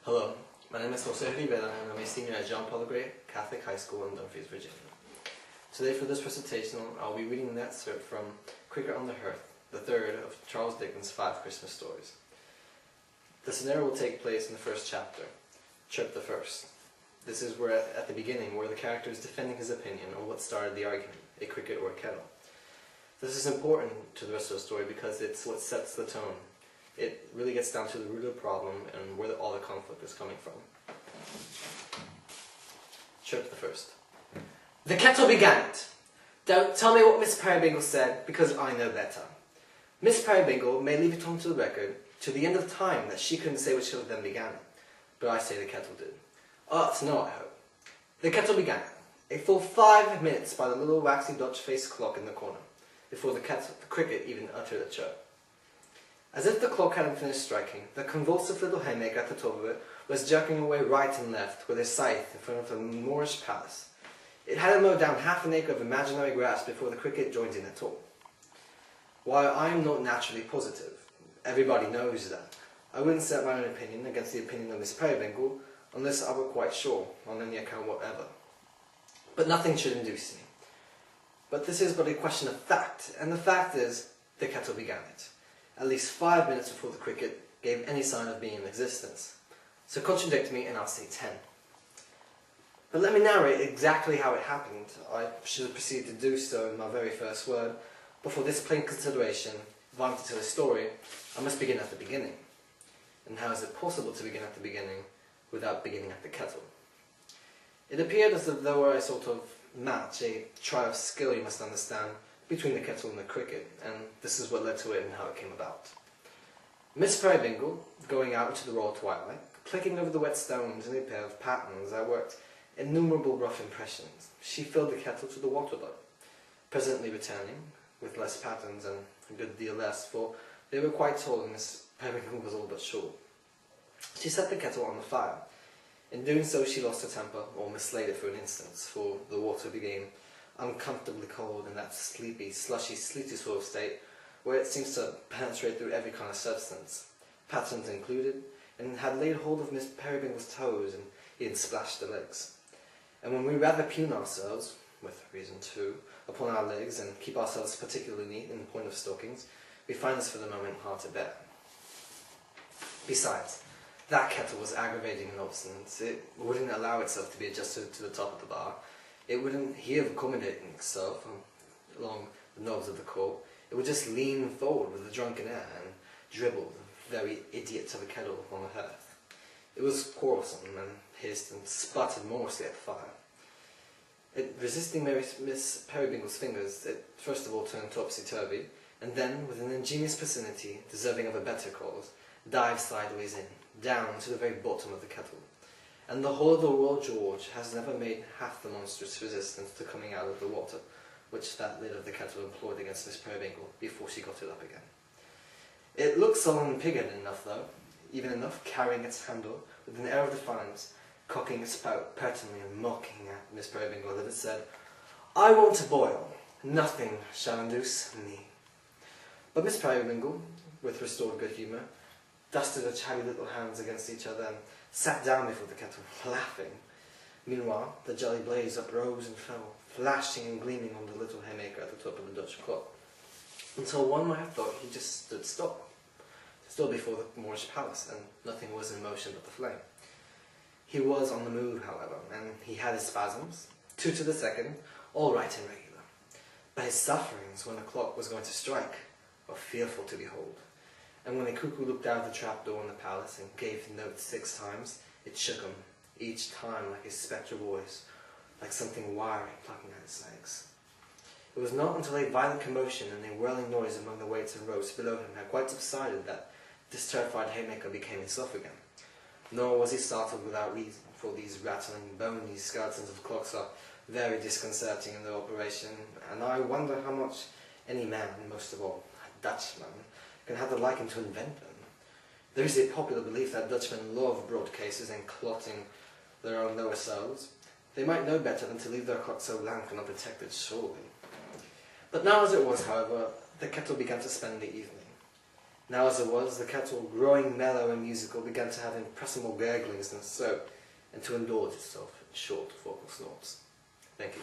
Hello, my name is Jose Rivera and I'm a senior at John Paul Gray Catholic High School in Dumfries, Virginia. Today for this presentation I'll be reading an excerpt from Cricket on the Hearth, the third of Charles Dicken's 5 Christmas stories. The scenario will take place in the first chapter, Chirp the First. This is where at the beginning where the character is defending his opinion on what started the argument, a cricket or a kettle. This is important to the rest of the story because it's what sets the tone. It really gets down to the root of the problem and where all the conflict is coming from. Chirp the First. The kettle began it. Don't tell me what Miss Peerybingle said, because I know better. Miss Peerybingle may leave it on to the record, to the end of time, that she couldn't say which of them began it. But I say the kettle did. Ought to know, I hope. The kettle began it, a full 5 minutes by the little waxy Dutch-faced clock in the corner, before the cricket even uttered a chirp. As if the clock hadn't finished striking, the convulsive little haymaker at the top of it was jerking away right and left with his scythe in front of the Moorish palace. It hadn't mowed down half an acre of imaginary grass before the cricket joined in at all. While I am not naturally positive, everybody knows that, I wouldn't set my own opinion against the opinion of Miss Peerybingle unless I were quite sure, on any account whatever. But nothing should induce me. But this is but a question of fact, and the fact is, the kettle began it. At least 5 minutes before the cricket gave any sign of being in existence. So contradict me and I'll say 10. But let me narrate exactly how it happened. I should have proceeded to do so in my very first word, but for this plain consideration, if I'm to tell a story, I must begin at the beginning. And how is it possible to begin at the beginning without beginning at the kettle? It appeared as if there were a sort of match, a trial of skill, you must understand, between the kettle and the cricket, and this is what led to it and how it came about. Miss Peerybingle, going out into the raw twilight, clicking over the wet stones in a pair of pattens that worked innumerable rough impressions, she filled the kettle to the water level, presently returning, with less patterns and a good deal less, for they were quite tall and Miss Peerybingle was all but short. She set the kettle on the fire. In doing so she lost her temper, or mislaid it for an instant, for the water became uncomfortably cold in that sleepy, slushy, sleety sort of state where it seems to penetrate through every kind of substance, patterns included, and had laid hold of Miss Peerybingle's toes and even splashed the legs. And when we rather pune ourselves, with reason too, upon our legs and keep ourselves particularly neat in the point of stockings, we find this for the moment hard to bear. Besides, that kettle was aggravating and obstinate. It wouldn't allow itself to be adjusted to the top of the bar. It wouldn't hear of accommodating itself along the knobs of the core. It would just lean forward with a drunken air and dribble the very idiot of a kettle upon the hearth. It was quarrelsome and hissed and sputtered morosely at the fire. Resisting Miss Peerybingle's fingers, it first of all turned topsy-turvy, and then, with an ingenious placidity deserving of a better cause, dived sideways in, down to the very bottom of the kettle. And the whole of the Royal George has never made half the monstrous resistance to coming out of the water, which that lid of the kettle employed against Miss Peerybingle before she got it up again. It looked sullen and pig-headed enough, though, even enough, carrying its handle with an air of defiance, cocking its spout pertinently and mocking at Miss Peerybingle, that it said, "I want to boil. Nothing shall induce me." But Miss Peerybingle, with restored good humour, dusted her chatty little hands against each other and sat down before the kettle, laughing. Meanwhile, the jolly blaze uprose and fell, flashing and gleaming on the little haymaker at the top of the Dutch clock, until one might have thought he just stood still before the Moorish palace, and nothing was in motion but the flame. He was on the move, however, and he had his spasms, 2 to the second, all right and regular. But his sufferings when the clock was going to strike were fearful to behold. And when the cuckoo looked out of the trapdoor in the palace and gave the note 6 times, it shook him, each time like a spectral voice, like something wiry plucking at his legs. It was not until a violent commotion and a whirling noise among the weights and ropes below him had quite subsided that this terrified haymaker became himself again. Nor was he startled without reason, for these rattling, bony skeletons of clocks are very disconcerting in their operation, and I wonder how much any man, most of all a Dutchman, can have the liking to invent them. There is a popular belief that Dutchmen love broad cases and clotting their own lower cells. They might know better than to leave their clock so lank and unprotected, surely. But now as it was, however, the kettle began to spend the evening. Now as it was, the kettle, growing mellow and musical, began to have impressible gurglings and to indulge itself in short vocal snorts. Thank you.